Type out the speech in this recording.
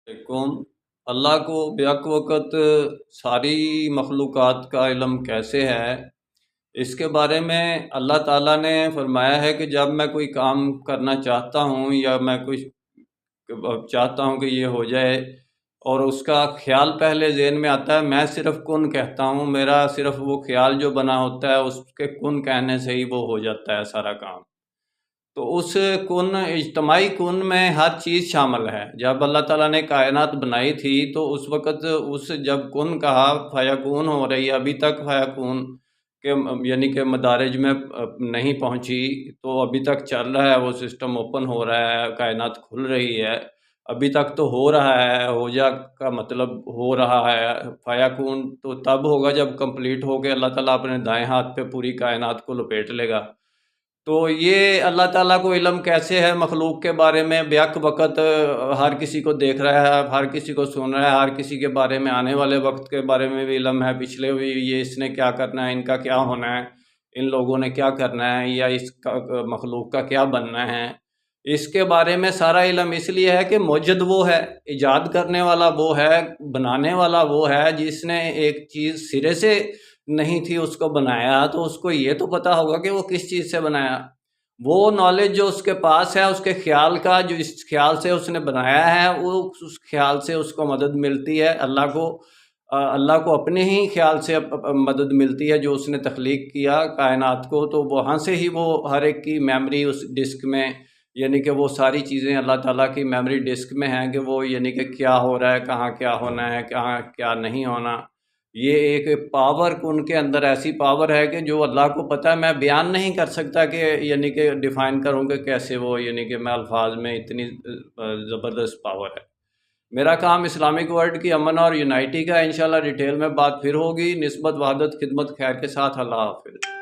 کون اللہ کو بیک وقت ساری مخلوقات کا علم کیسے ہے، اس کے بارے میں اللہ تعالیٰ نے فرمایا ہے کہ جب میں کوئی کام کرنا چاہتا ہوں یا میں کچھ چاہتا ہوں کہ یہ ہو جائے اور اس کا خیال پہلے ذہن میں آتا ہے، میں صرف کن کہتا ہوں، میرا صرف وہ خیال جو بنا ہوتا ہے اس کے کن کہنے سے ہی وہ ہو جاتا ہے سارا کام۔ تو اس کن اجتماعی کن میں ہر چیز شامل ہے۔ جب اللہ تعالیٰ نے کائنات بنائی تھی تو اس وقت جب کن کہا فیکون ہو رہی ہے، ابھی تک فیکون کہ یعنی کہ مدارج میں نہیں پہنچی، تو ابھی تک چل رہا ہے، وہ سسٹم اوپن ہو رہا ہے، کائنات کھل رہی ہے، ابھی تک تو ہو رہا ہے۔ ہو جا کا مطلب ہو رہا ہے، فیکون تو تب ہوگا جب کمپلیٹ ہو کے اللہ تعالیٰ اپنے دائیں ہاتھ پہ پوری کائنات کو لپیٹ لے گا۔ تو یہ اللہ تعالیٰ کو علم کیسے ہے مخلوق کے بارے میں، بیک وقت ہر کسی کو دیکھ رہا ہے، ہر کسی کو سن رہا ہے، ہر کسی کے بارے میں آنے والے وقت کے بارے میں بھی علم ہے، پچھلے بھی یہ اس نے کیا کرنا ہے، ان کا کیا ہونا ہے، ان لوگوں نے کیا کرنا ہے، یا اس کا مخلوق کا کیا بننا ہے، اس کے بارے میں سارا علم اس لیے ہے کہ موجد وہ ہے، ایجاد کرنے والا وہ ہے، بنانے والا وہ ہے جس نے ایک چیز سرے سے نہیں تھی اس کو بنایا، تو اس کو یہ تو پتا ہوگا کہ وہ کس چیز سے بنایا۔ وہ نالج جو اس کے پاس ہے، اس کے خیال کا، جو اس خیال سے اس نے بنایا ہے، وہ اس خیال سے اس کو مدد ملتی ہے۔ اللہ کو اپنے ہی خیال سے مدد ملتی ہے، جو اس نے تخلیق کیا کائنات کو، تو وہاں سے ہی وہ ہر ایک کی میموری اس ڈسک میں، یعنی کہ وہ ساری چیزیں اللہ تعالیٰ کی میموری ڈسک میں ہیں کہ وہ یعنی کہ کیا ہو رہا ہے، کہاں کیا ہونا ہے، کہاں کیا نہیں ہونا۔ یہ ایک پاور ان کے اندر ایسی پاور ہے کہ جو اللہ کو پتہ ہے، میں بیان نہیں کر سکتا کہ یعنی کہ ڈیفائن کروں کہ کیسے وہ، یعنی کہ میں الفاظ میں اتنی زبردست پاور ہے۔ میرا کام اسلامک ورلڈ کی امن اور یونائٹی کا ہے، انشاءاللہ ڈیٹیل میں بات پھر ہوگی۔ نسبت وحدت خدمت خیر کے ساتھ، اللہ حافظ۔